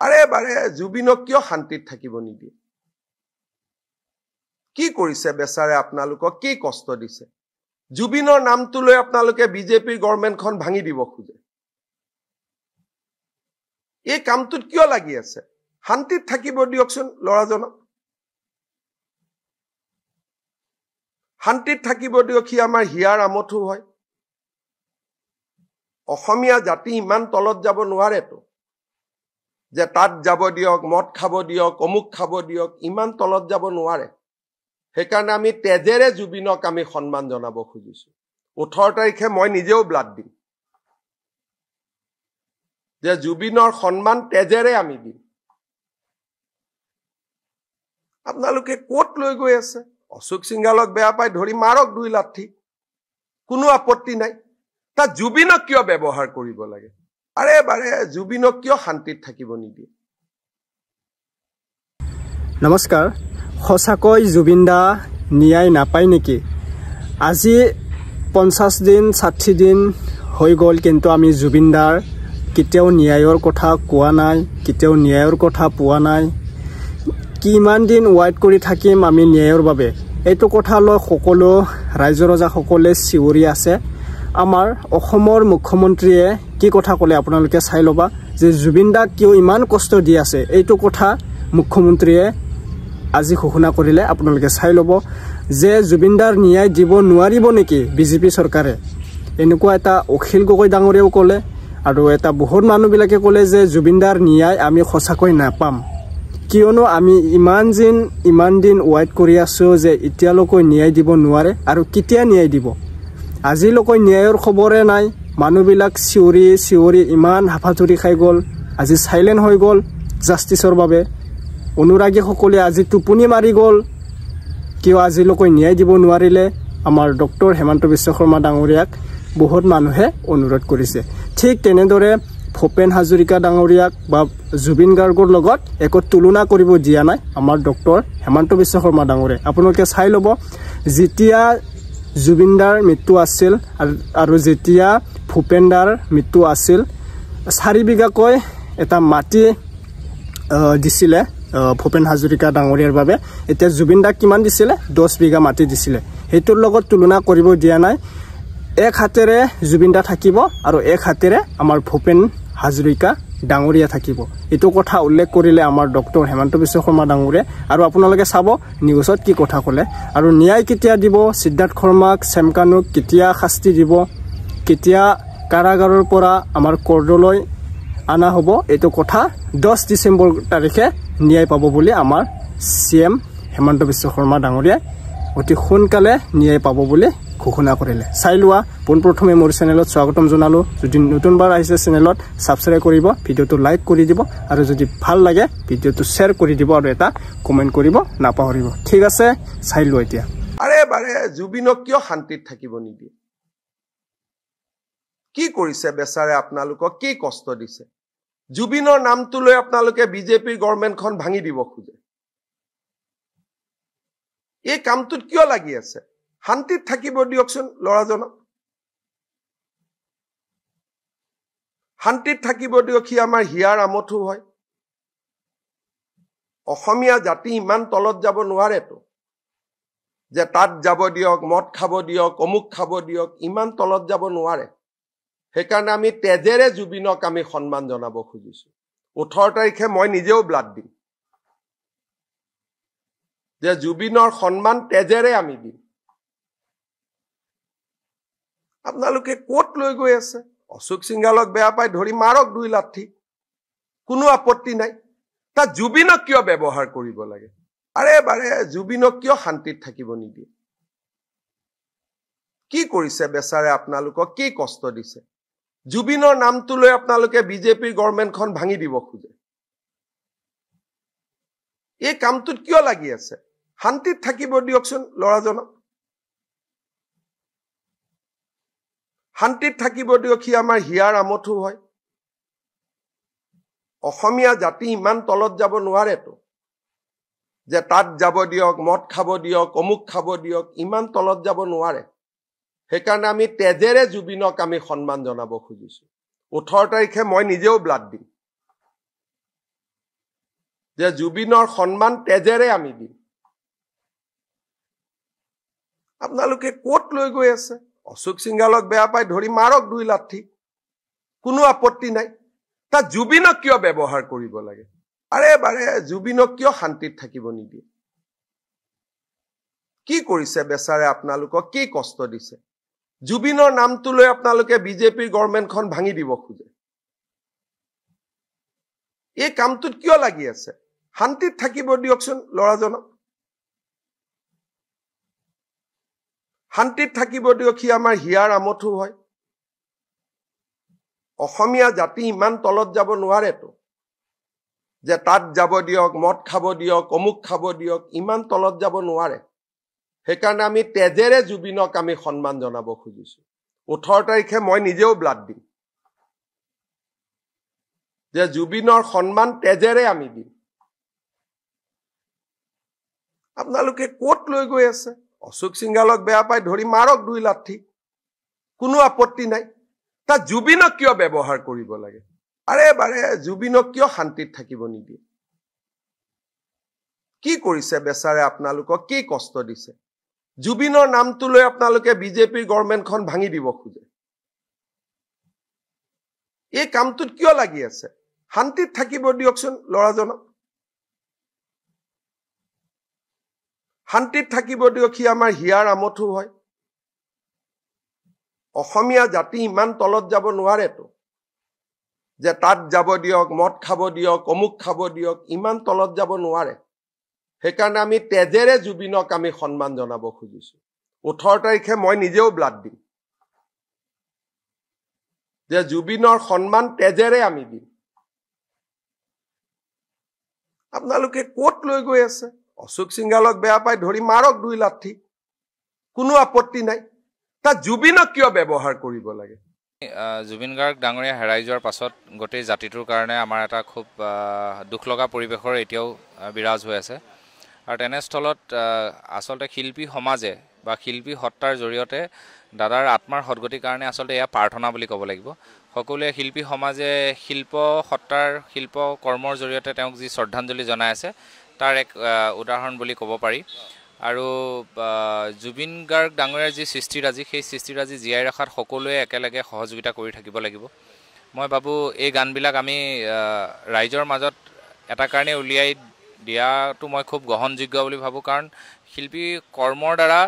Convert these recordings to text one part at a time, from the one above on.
আৰে বাৰে জুবিনক কিয় শান্তিত থাকিব নিদিয়ে কি কৰিছে বেচাৰে আপোনালোকক কি কষ্ট দিছে জুবিনৰ নামটো লৈ আপোনালোকে বিজেপিৰ গভৰ্ণমেণ্টখন ভাঙি দিব খুজে এই কামটোত কিয় লাগি আছে শান্তিত থাকিব দিয়কচোন লৰাজনক শান্তিত থাকিব দিয়ক সি আমাৰ হিয়াৰ আমঠু হয় অসমীয়া জাতি ইমান তলত যাব নোৱাৰেতো যে তাত যাব দিয়ক মদ খাব দিয়ক অমুক খাব দিয়ক ইমান তলত যাব নোৱাৰে সেইকাৰণে আমি তেজেৰে জুবিনক আমি সন্মান জনাব খুজিছো 18 তাৰিখে মই নিজেও ব্লাড দিম যে জুবিনৰ সন্মান তেজেৰে আমি দিম আপোনালোকে কোট লৈ গৈ আছে অশোক সিংহালক বেয়া পাই ধৰি মাৰক 2 লাঠি কোনো আপত্তি নাই তা জুবিনক কিয় ব্যৱহাৰ কৰিব লাগে আৰে বাৰে জুবিনক কিয় শান্তিত থাকিব নিদিয়ে নমস্কাৰ সঁচাকৈ জুবিনদা ন্যায় নাপায় নেকি আজি 50 দিন 60 দিন হৈ গ'ল কিন্তু আমি জুবিনদাৰ কেতিয়াও ন্যায়ৰ কথা কোৱা নাই কেতিয়াও ন্যায়ৰ কথা পোৱা নাই কিমান দিন ওয়াইট কৰি থাকিম আমি ন্যায়ৰ বাবে এইটো কথা লৈ সকলো ৰাইজৰ ৰজা সকলে চিঞৰি আছে আমাৰ অসমৰ মুখ্যমন্ত্ৰীয়ে কি কথা ক'লে আপোনালোকে চাই লবা যে জুবিনদাক কিয় ইমান কষ্ট দি আছে এইটো কথা মুখ্যমন্ত্ৰীয়ে আজি ঘোষণা কৰিলে আপোনালোকে চাই লব যে জুবিনদাৰ ন্যায় দিব নোৱাৰিব নেকি বিজেপি চৰকাৰে এনেকুৱা এটা অখিল গগৈ ডাঙৰীয়াও ক'লে আৰু এটা বহুত মানুহবিলাকে ক'লে যে জুবিনদাৰ ন্যায় আমি সঁচাকৈ নাপাম কিয়নো আমি ইমান দিন ওয়াইট কৰি আছো যে এতিয়ালৈকে ন্যায় দিব নোৱাৰে আৰু কেতিয়া ন্যায় দিব আজিলৈকে ন্যায়ৰ খবৰে নাই মানুহবিলাক চিঞৰি ইমান হাফাথুৰি খাই গ'ল আজি সাইলেন্ট হৈ গ'ল জাস্টিসৰ বাবে অনুৰাগী সকলে আজি টোপনি মাৰি গ'ল কিয় আজিলৈকে ন্যায় দিব নোৱাৰিলে আমাৰ ডক্টৰ হেমন্ত বিশ্ব শৰ্মা ডাঙৰীয়াক বহুত মানুহে অনুৰোধ কৰিছে ঠিক তেনেদৰে ভূপেন হাজৰিকা ডাঙৰীয়াক বা জুবিন গাৰ্গৰ লগত একো তুলনা কৰিব দিয়া নাই আমাৰ ডক্টৰ হেমন্ত বিশ্ব শৰ্মা ডাঙৰীয়া আপোনালোকে চাই ল'ব যেতিয়া জুবিনদাৰ মৃত্যু আছিল আৰু যেতিয়া ভূপেনদাৰ মৃত্যু আছিল 4 বিঘাকৈ এটা মাটি দিছিলে ভূপেন হাজৰিকা ডাঙৰীয়াৰ বাবে এতিয়া জুবিনদাক কিমান দিছিলে 10 বিঘা মাটি দিছিলে হেতুৰ লগত তুলনা কৰিব দিয়া নাই এক হাতেৰে জুবিনদা থাকিব আৰু এক হাতেৰে আমাৰ ভূপেন হাজৰিকা ডাঙৰীয়া থাকিব এটো কথা উল্লেখ কৰিলে আমাৰ ডক্টৰ হেমন্ত বিশ্ব শৰ্মা ডাঙৰীয়া আৰু আপোনালোকে চাব নিউজত কি কথা ক'লে আৰু ন্যায় কেতিয়া দিব সিদ্ধাৰ্থ শৰ্মাক সেমকানুক কেতিয়া শাস্তি দিব কেতিয়া কাৰাগাৰৰ পৰা আমাৰ কোৰ্টলৈ আনা হ'ব এটো কথা 10 ডিসেম্বৰ তাৰিখে ন্যায় পাব বুলি আমাৰ সিএম হেমন্ত বিশ্ব শৰ্মা ডাঙৰীয়া অতি সোনকালে ন্যায় পাব বুলি ঘোষণা কৰিলে চাই লোৱা পোনপ্ৰথমে মোৰ চেনেলত স্বাগতম জনালো যদি নতুনবাৰ আহিছে চেনেলত সাবস্ক্ৰাইব কৰিব ভিডিওটো লাইক কৰি দিব আৰু যদি ভাল লাগে ভিডিওটো শেয়াৰ কৰি দিব আৰু এটা কমেন্ট কৰিব নাপাহৰিব ঠিক আছে চাই লোৱা এতিয়া আৰে বাৰে জুবিনক কিয় শান্তিত থাকিব নিদিয়ে কি কৰিছে বেচাৰে আপোনালোকক কি কষ্ট দিছে জুবিনৰ নামটো লৈ আপোনালোকে বিজেপিৰ গভৰ্ণমেণ্টখন ভাঙি দিব খুজে এই কামটোত কিয় লাগি আছে শান্তিত থাকিব দিয়কচোন লৰাজনক শান্তিত থাকিব দিয়ক সি আমাৰ হিয়াৰ আমঠু হয় অসমীয়া জাতি ইমান তলত যাব নোৱাৰেতো যে তাত যাব দিয়ক মদ খাব দিয়ক অমুক খাব দিয়ক ইমান তলত যাব নোৱাৰে সেইকাৰণে আমি তেজেৰে জুবিনক আমি সন্মান জনাব খুজিছো 18 তাৰিখে মই নিজেও ব্লাড দিম যে জুবিনৰ সন্মান তেজেৰে আমি দিম আপোনালোকে কোট লৈ গৈ আছে অশোক সিংহালক বেয়া পাই ধৰি মাৰক 2 লাঠি কোনো আপত্তি নাই তা জুবিনক কিয় ব্যৱহাৰ কৰিব লাগে আৰে বাৰে জুবিনক কিয় শান্তিত থাকিব নিদিয়ে কি কৰিছে বেচাৰে আপোনালোকক কি কষ্ট দিছে জুবিনৰ নামটো লৈ আপোনালোকে বিজেপিৰ গভৰ্ণমেণ্টখন ভাঙি দিব খুজে এই কামটোত কিয় লাগি আছে শান্তিত থাকিব দিয়কচোন লৰাজনক শান্তিত থাকিব দিয়ক সি আমাৰ হিয়াৰ আমঠু হয় অসমীয়া জাতি ইমান তলত যাব নোৱাৰেতো যে তাত যাব দিয়ক মদ খাব দিয়ক অমুক খাব দিয়ক ইমান তলত যাব নোৱাৰে সেইকাৰণে আমি তেজেৰে জুবিনক আমি সন্মান জনাব খুজিছো 18 তাৰিখে মই নিজেও ব্লাড দিম যে জুবিনৰ সন্মান তেজেৰে আমি দিম। আপোনালোকে ক'ত লৈ গৈ আছে? অশোক সিংহালক বেয়া পাই ধৰি মাৰক 2 লাঠি, কোনো আপত্তি নাই। তা জুবিনক কিয় ব্যৱহাৰ কৰিব লাগে? আৰে বাৰে জুবিনক কিয় শান্তিত থাকিব নিদিয়ে? কি কৰিছে বেচাৰে? আপোনালোকক কি কষ্ট দিছে? জুবিনৰ নামটো লৈ আপোনালোকে বিজেপিৰ গভৰ্ণমেণ্টখন ভাঙি দিব খোজে। এই কামটোত কিয় লাগি আছে? শান্তিত থাকিব দিয়কচোন ল'ৰাজনক, শান্তিত থাকিব দিয়ক। সি আমাৰ হিয়াৰ আমঠু হয়। অসমীয়া জাতি ইমান তলত যাব নোৱাৰেতো যে তাত যাব দিয়ক, মদ খাব দিয়ক, অমুক খাব দিয়ক, ইমান তলত যাব নোৱাৰে। সেইকাৰণে আমি তেজেৰে জুবিনক আমি সন্মান জনাব খুজিছো। 18 তাৰিখে মই নিজেও ব্লাড দিম, যে জুবিনৰ সন্মান তেজেৰে আমি দিম। আপোনালোকে ক'ত লৈ গৈ আছে? অশোক সিংহালক বেয়া পাই ধৰি মাৰক 2 লাঠি, কোনো আপত্তি নাই। তা জুবিনক কিয় ব্যৱহাৰ কৰিব লাগে? আৰে বাৰে জুবিনক কিয় শান্তিত থাকিব নিদিয়ে? কি কৰিছে বেচাৰে? আপোনালোকক কি কষ্ট দিছে? জুবিনৰ নামটো লৈ আপোনালোকে বিজেপিৰ গভৰ্ণমেণ্টখন ভাঙি দিব খোজে। এই কামটোত কিয় লাগি আছে? শান্তিত থাকিব দিয়কচোন ল'ৰাজনক, শান্তিত থাকিব দিয়ক। সি আমাৰ হিয়াৰ আমঠু হয়। অসমীয়া জাতি ইমান তলত যাব নোৱাৰেতো যে তাত যাব দিয়ক, মদ খাব দিয়ক, অমুক খাব দিয়ক, ইমান তলত যাব নোৱাৰে। সেইকাৰণে আমি তেজেৰে জুবিনক আমি সন্মান জনাব খুজিছো। 18 তাৰিখে মই নিজেও ব্লাড দিম, যে জুবিনৰ সন্মান তেজেৰে আমি দিম। আপোনালোকে ক'ত লৈ গৈ আছে? অশোক সিংহালক বেয়া পাই ধৰি মাৰক 2 লাঠি, কোনো আপত্তি নাই। তা জুবিনক কিয় ব্যৱহাৰ কৰিব লাগে? জুবিন গাৰ্গ ডাঙৰীয়া হেৰাই যোৱাৰ পাছত গোটেই জাতিটোৰ কাৰণে আমাৰ এটা খুব দুখ লগা পৰিৱেশৰ এতিয়াও বিৰাজ হৈ আছে। আৰু তেনেস্থলত আচলতে শিল্পী সমাজে বা শিল্পী সত্তাৰ জৰিয়তে দাদাৰ আত্মাৰ সদগতিৰ কাৰণে আচলতে এয়া প্ৰাৰ্থনা বুলি ক'ব লাগিব। সকলোৱে শিল্পী সমাজে শিল্প সত্তাৰ শিল্প কৰ্মৰ জৰিয়তে তেওঁক যি শ্ৰদ্ধাঞ্জলি জনাই আছে তাৰ এক উদাহৰণ বুলি ক'ব পাৰি। আৰু জুবিন গাৰ্গ ডাঙৰীয়াৰ যি সৃষ্টিৰাজি, সেই সৃষ্টিৰাজি জীয়াই ৰখাত সকলোৱে একেলগে সহযোগিতা কৰি থাকিব লাগিব। মই ভাবোঁ এই গানবিলাক আমি ৰাইজৰ মাজত এটা কাৰণে উলিয়াই দিয়াটো মই খুব গ্ৰহণযোগ্য বুলি ভাবোঁ। কাৰণ শিল্পী কৰ্মৰ দ্বাৰা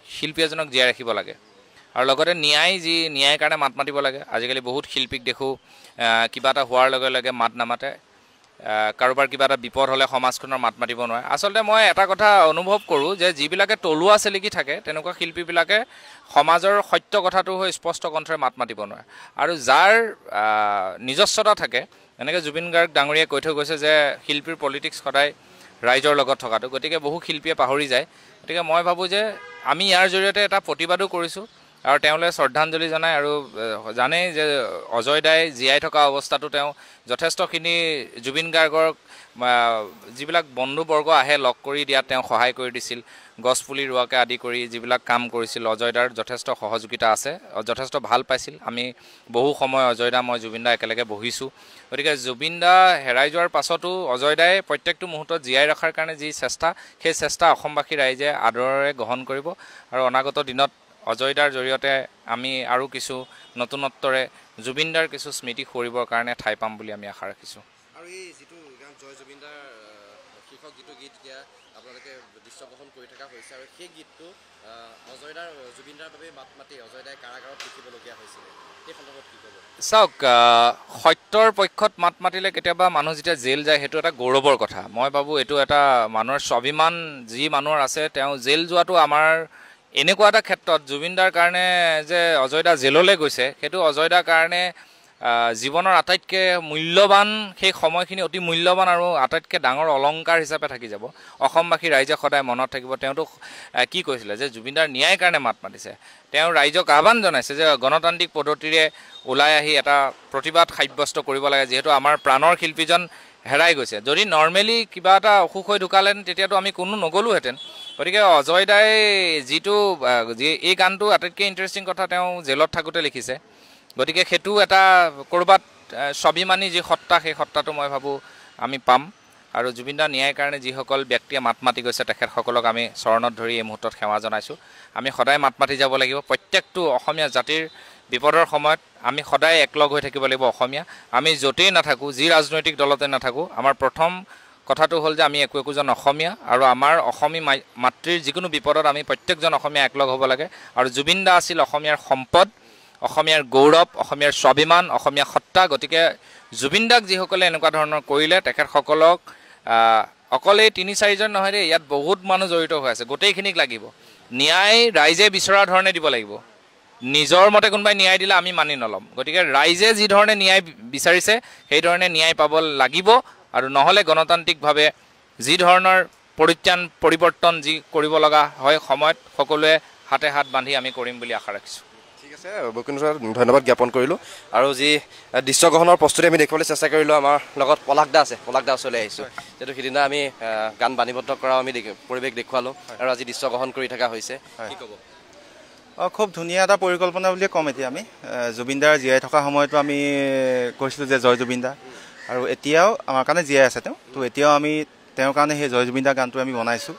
শিল্পী এজনক জীয়াই ৰাখিব লাগে। আৰু লগতে ন্যায়ৰ কাৰণে মাত মাতিব লাগে। আজিকালি বহুত শিল্পীক দেখোঁ কিবা এটা হোৱাৰ লগে লগে মাত নামাতে, কাৰোবাৰ কিবা এটা বিপদ হ'লে সমাজখনৰ মাত মাতিব নোৱাৰে। আচলতে মই এটা কথা অনুভৱ কৰোঁ যে যিবিলাকে তলুৱা চেলেকি থাকে তেনেকুৱা শিল্পীবিলাকে সমাজৰ সত্য কথাটো হৈ স্পষ্ট কণ্ঠৰে মাত মাতিব নোৱাৰে। আৰু যাৰ নিজস্বতা থাকে, এনেকৈ জুবিন গাৰ্গ ডাঙৰীয়াই কৈ থৈ গৈছে যে শিল্পীৰ পলিটিক্স সদায় ৰাইজৰ লগত থকাটো, গতিকে বহু শিল্পীয়ে পাহৰি যায়। গতিকে মই ভাবোঁ যে আমি ইয়াৰ জৰিয়তে এটা প্ৰতিবাদো কৰিছোঁ আৰু তেওঁলৈ শ্ৰদ্ধাঞ্জলি জনাই। আৰু জানেই যে অজয় দাই জীয়াই থকা অৱস্থাটো তেওঁ যথেষ্টখিনি জুবিন গাৰ্গক যিবিলাক বন্ধুবৰ্গ আহে লগ কৰি দিয়াত তেওঁ সহায় কৰি দিছিল। গছপুলি ৰোৱাকে আদি কৰি যিবিলাক কাম কৰিছিল অজয় দাৰ যথেষ্ট সহযোগিতা আছে, যথেষ্ট ভাল পাইছিল। আমি বহু সময় অজয় দা মই জুবিন দা একেলগে বহিছোঁ। গতিকে জুবিন দা হেৰাই যোৱাৰ পাছতো অজয় দাই প্ৰত্যেকটো মুহূৰ্তত জীয়াই ৰখাৰ কাৰণে যি চেষ্টা, সেই চেষ্টা অসমবাসী ৰাইজে আদৰেৰে গ্ৰহণ কৰিব। আৰু অনাগত দিনত অজয় দাৰ জৰিয়তে আমি আৰু কিছু নতুনত্বৰে জুবিন দাৰ কিছু স্মৃতি কৰিবৰ কাৰণে ঠাই পাম বুলি আমি আশা ৰাখিছোঁ। আৰু এই যিটো গান জয় জুবিন দাৰ শীৰ্ষক যিটো গীত এতিয়া আপোনালোকে দৃশ্যগ্ৰহণ কৰি থকা হৈছে, আৰু সেই গীতটো অজয় দাৰ জুবিন দাৰ বাবে মাত মাতি অজয় দাই কাৰাগাৰত লিখিবলগীয়া হৈছিলে, সেই সন্দৰ্ভত কি ক'ব? চাওক, সত্যৰ পক্ষত মাত মাতিলে কেতিয়াবা মানুহ যেতিয়া জেল যায় সেইটো এটা গৌৰৱৰ কথা। মই ভাবোঁ এইটো এটা মানুহৰ স্বাভিমান যি মানুহৰ আছে, তেওঁ জেল যোৱাটো আমাৰ এনেকুৱা এটা ক্ষেত্ৰত জুবিন দাৰ কাৰণে যে অজয় দা জেললৈ গৈছে, সেইটো অজয় দাৰ কাৰণে জীৱনৰ আটাইতকৈ মূল্যৱান, সেই সময়খিনি অতি মূল্যৱান আৰু আটাইতকৈ ডাঙৰ অলংকাৰ হিচাপে থাকি যাব। অসমবাসী ৰাইজে সদায় মনত থাকিব। তেওঁতো কি কৈছিলে যে জুবিন দাৰ ন্যায়ৰ কাৰণে মাত মাতিছে। তেওঁ ৰাইজক আহ্বান জনাইছে যে গণতান্ত্ৰিক পদ্ধতিৰে ওলাই আহি এটা প্ৰতিবাদ সাব্যস্ত কৰিব লাগে, যিহেতু আমাৰ প্ৰাণৰ শিল্পীজন হেৰাই গৈছে। যদি নৰ্মেলি কিবা এটা অসুখ হৈ ঢুকালেন তেতিয়াতো আমি কোনো নগ'লোহেঁতেন। গতিকে অজয় দাই এই গানটো আটাইতকৈ ইণ্টাৰেষ্টিং কথা, তেওঁ জেলত থাকোঁতে লিখিছে। গতিকে সেইটো এটা ক'ৰবাত স্বাভিমানী যি সত্তা, সেই সত্তাটো মই ভাবোঁ আমি পাম। আৰু জুবিনদাৰ ন্যায়ৰ কাৰণে যিসকল ব্যক্তিয়ে মাত মাতি গৈছে তেখেতসকলক আমি চৰণত ধৰি এই মুহূৰ্তত সেৱা জনাইছোঁ। আমি সদায় মাত মাতি যাব লাগিব। প্ৰত্যেকটো অসমীয়া জাতিৰ বিপদৰ সময়ত আমি সদায় একলগ হৈ থাকিব লাগিব। অসমীয়া আমি য'তেই নাথাকোঁ, যি ৰাজনৈতিক দলতে নাথাকোঁ, আমাৰ প্ৰথম কথাটো হ'ল যে আমি একোজন অসমীয়া আৰু আমাৰ অসমী মাতৃৰ যিকোনো বিপদত আমি প্ৰত্যেকজন অসমীয়া একলগ হ'ব লাগে। আৰু জুবিন দা আছিল অসমীয়াৰ সম্পদ, অসমীয়াৰ গৌৰৱ, অসমীয়াৰ স্বাভিমান, অসমীয়া সত্তা। গতিকে জুবিন দাক যিসকলে এনেকুৱা ধৰণৰ কৰিলে তেখেতসকলক অকলে ৩-৪জন নহয় দেই, ইয়াত বহুত মানুহ জড়িত হৈ আছে। গোটেইখিনিক লাগিব ন্যায়। ৰাইজে বিচৰা ধৰণে দিব লাগিব। নিজৰ মতে কোনোবাই ন্যায় দিলে আমি মানি নল'ম। গতিকে ৰাইজে যি ধৰণে ন্যায় বিচাৰিছে সেই ধৰণে ন্যায় পাব লাগিব। আৰু নহ'লে গণতান্ত্ৰিকভাৱে যি ধৰণৰ পৰিৱৰ্তন যি কৰিব লগা হয় সময়ত সকলোৱে হাতে হাত বান্ধি আমি কৰিম বুলি আশা ৰাখিছোঁ। ঠিক আছে, বৈকুণ্ঠ ধন্যবাদ জ্ঞাপন কৰিলোঁ। আৰু যি দৃশ্যগ্ৰহণৰ প্ৰস্তুতি আমি দেখিবলৈ চেষ্টা কৰিলোঁ, আমাৰ লগত পলাশ দা আছে। পলাশ দা ওচৰলৈ আহিছোঁ। যিহেতু সিদিনা আমি গান বাণীবদ্ধ কৰাও আমি পৰিৱেশ দেখুৱালোঁ আৰু আজি দৃশ্যগ্ৰহণ কৰি থকা হৈছে, কি ক'ব? খুব ধুনীয়া এটা পৰিকল্পনা বুলিয়ে ক'ম। এতিয়া আমি জুবিনদাৰ জীয়াই থকা সময়তো আমি কৈছিলোঁ যে জয় জুবিন দা, আৰু এতিয়াও আমাৰ কাৰণে জীয়াই আছে তেওঁ। তো এতিয়াও আমি তেওঁৰ কাৰণে সেই জয় জুবিন দা গানটো আমি বনাইছোঁ।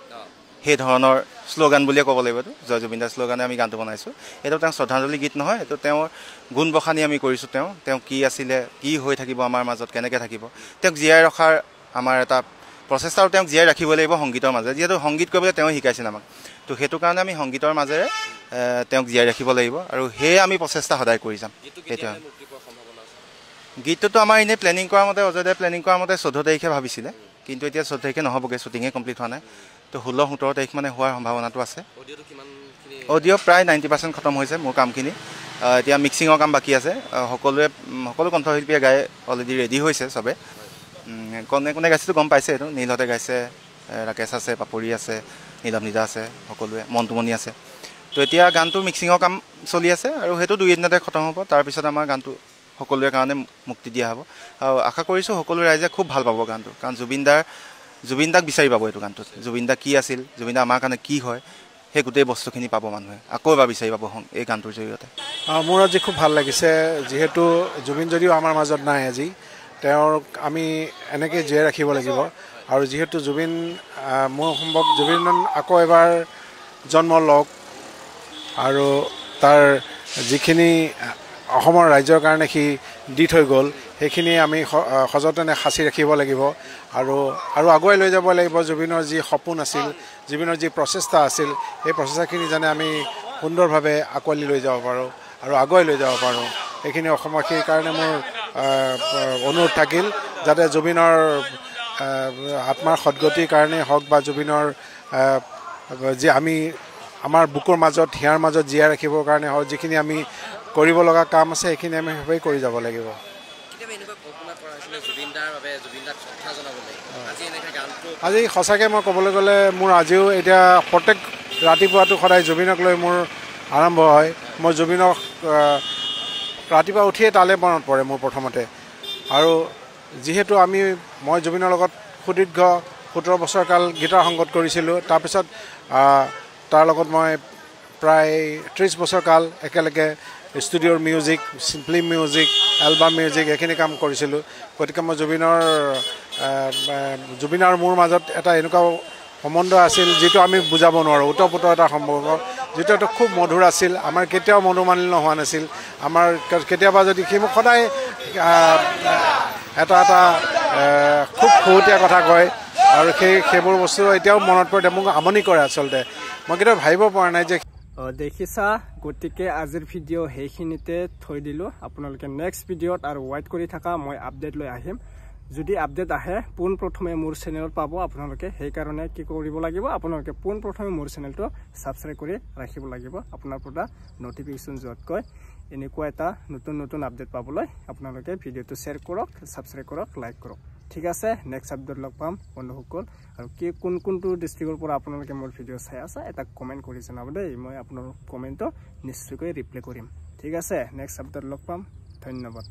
সেই ধৰণৰ শ্লোগান বুলিয়ে ক'ব লাগিব। এইটো জয় জুবিন দাৰ শ্লোগানে আমি গানটো বনাইছোঁ। এইটো তেওঁ শ্ৰদ্ধাঞ্জলি গীত নহয়, এইটো তেওঁৰ গুণ বখানি আমি কৰিছোঁ। তেওঁ কি আছিলে, কি হৈ থাকিব আমাৰ মাজত, কেনেকৈ থাকিব, তেওঁক জীয়াই ৰখাৰ আমাৰ এটা প্ৰচেষ্টা। আৰু তেওঁক জীয়াই ৰাখিব লাগিব সংগীতৰ মাজেৰে, যিহেতু সংগীত কৰিবলৈ তেওঁ শিকাইছিল আমাক। তো সেইটো কাৰণে আমি সংগীতৰ মাজেৰে তেওঁক জীয়াই ৰাখিব লাগিব, আৰু সেয়ে আমি প্ৰচেষ্টা সদায় কৰি যাম। সেইটো গীতটোতো আমাৰ এনেই প্লেনিং কৰাৰ মতে, অজয় প্লেনিং কৰাৰ মতে 14 তাৰিখে ভাবিছিলে, কিন্তু এতিয়া 14 তাৰিখে নহ'বগৈ, শ্বুটিঙে কমপ্লিট হোৱা নাই। তো 16-17 তাৰিখ মানে হোৱাৰ সম্ভাৱনাটো আছে। অডিঅ' প্ৰায় 90% খতম হৈছে মোৰ কামখিনি। এতিয়া মিক্সিঙৰ কাম বাকী আছে। সকলো কণ্ঠশিল্পীয়ে গাই অলৰেডি ৰেডি হৈছে চবে। কোনে কোনে গাইছেতো গম পাইছে। এইটো নীলহঁতে গাইছে, ৰাকেশ আছে, পাপৰি আছে, নীলম নিদা আছে, সকলোৱে, মন্টুমণি আছে। তো এতিয়া গানটো মিক্সিঙৰ কাম চলি আছে, আৰু সেইটো 2 এদিনতে খতম হ'ব। তাৰপিছত আমাৰ গানটো সকলোৰে কাৰণে মুক্তি দিয়া হ'ব। আৰু আশা কৰিছোঁ সকলো ৰাইজে খুব ভাল পাব গানটো, কাৰণ জুবিন দাক বিচাৰি পাব এইটো গানটোত। জুবিন দা কি আছিল, জুবিন দা আমাৰ কাৰণে কি হয়, সেই গোটেই বস্তুখিনি পাব মানুহে, আকৌ এবাৰ বিচাৰি পাব এই গানটোৰ জৰিয়তে। মোৰ আজি খুব ভাল লাগিছে, যিহেতু জুবিন যদিও আমাৰ মাজত নাই আজি, তেওঁক আমি এনেকৈ জীয়াই ৰাখিব লাগিব। আৰু যিহেতু জুবিন মোৰ সম্ভৱ জুবিন আকৌ এবাৰ জন্ম লওক, আৰু তাৰ যিখিনি অসমৰ ৰাইজৰ কাৰণে সি দি থৈ গ'ল, সেইখিনি আমি সযতনে সাঁচি ৰাখিব লাগিব। আৰু আগুৱাই লৈ যাব লাগিব। জুবিনৰ যি সপোন আছিল, জুবিনৰ যি প্ৰচেষ্টা আছিল, সেই প্ৰচেষ্টাখিনি যেনে আমি সুন্দৰভাৱে আঁকোৱালি লৈ যাব পাৰোঁ আৰু আগুৱাই লৈ যাব পাৰোঁ, সেইখিনি অসমবাসীৰ কাৰণে মোৰ অনুৰোধ থাকিল, যাতে জুবিনৰ আত্মাৰ সদ্গতিৰ কাৰণেই হওক, বা জুবিনৰ যি আমি আমাৰ বুকুৰ মাজত, হিয়াৰ মাজত জীয়াই ৰাখিবৰ কাৰণে হওক, যিখিনি আমি কৰিব লগা কাম আছে সেইখিনি আমি সবেই কৰি যাব লাগিব। আজি সঁচাকৈ মই ক'বলৈ গ'লে মোৰ আজিও এতিয়া প্ৰত্যেক ৰাতিপুৱাটো সদায় জুবিনক লৈ মোৰ আৰম্ভ হয়। মই জুবিনক ৰাতিপুৱা উঠিয়ে তালৈ মনত পৰে মোৰ প্ৰথমতে। আৰু যিহেতু মই জুবিনৰ লগত সুদীৰ্ঘ 17 বছৰ কাল গীটাৰ সংগত কৰিছিলোঁ, তাৰপিছত তাৰ লগত মই প্ৰায় 30 বছৰ কাল একেলগে ষ্টুডিঅ'ৰ music, film music, album music এইখিনি কাম কৰিছিলোঁ। গতিকে মই জুবিন আৰু মোৰ মাজত এটা এনেকুৱা সম্বন্ধ আছিল যিটো আমি বুজাব নোৱাৰোঁ, ওতঃপ্ৰোত এটা সম্পৰ্ক, যিটো এটা খুব মধুৰ আছিল। আমাৰ কেতিয়াও মনোমালিন্য হোৱা নাছিল। আমাৰ কেতিয়াবা যদি সি মোক সদায় এটা খুব খুহুতীয়া কথা কয়, আৰু সেইবোৰ বস্তু এতিয়াও মনত পৰে, মোক আমনি কৰে আচলতে। মই কেতিয়াও ভাবিব পৰা নাই যে দেখিছা। গতিকে আজিৰ ভিডিঅ' সেইখিনিতে থৈ দিলোঁ। আপোনালোকে নেক্সট ভিডিঅ'ত আৰু ৱেইট কৰি থকা, মই আপডেট লৈ আহিম। যদি আপডেট আহে পোনপ্ৰথমে মোৰ চেনেলত পাব আপোনালোকে। সেইকাৰণে কি কৰিব লাগিব, আপোনালোকে পোনপ্ৰথমে মোৰ চেনেলটো ছাবস্ক্ৰাইব কৰি ৰাখিব লাগিব। আপোনাৰ পৰা নটিফিকেশ্যন যোৱাতকৈ এনেকুৱা এটা নতুন আপডেট পাবলৈ আপোনালোকে ভিডিঅ'টো শ্বেয়াৰ কৰক, ছাবস্ক্ৰাইব কৰক, লাইক কৰক। ঠিক আছে, নেক্সট আপডেট লগ পাম বন্ধুসকল। আৰু কোনটো ডিষ্ট্ৰিক্টৰ পৰা আপোনালোকে মোৰ ভিডিঅ' চাই আছে এটা কমেণ্ট কৰি জনাব দেই। মই আপোনাৰ কমেণ্টটো নিশ্চয়কৈ ৰিপ্লাই কৰিম। ঠিক আছে, নেক্সট আপডেট লগ পাম। ধন্যবাদ।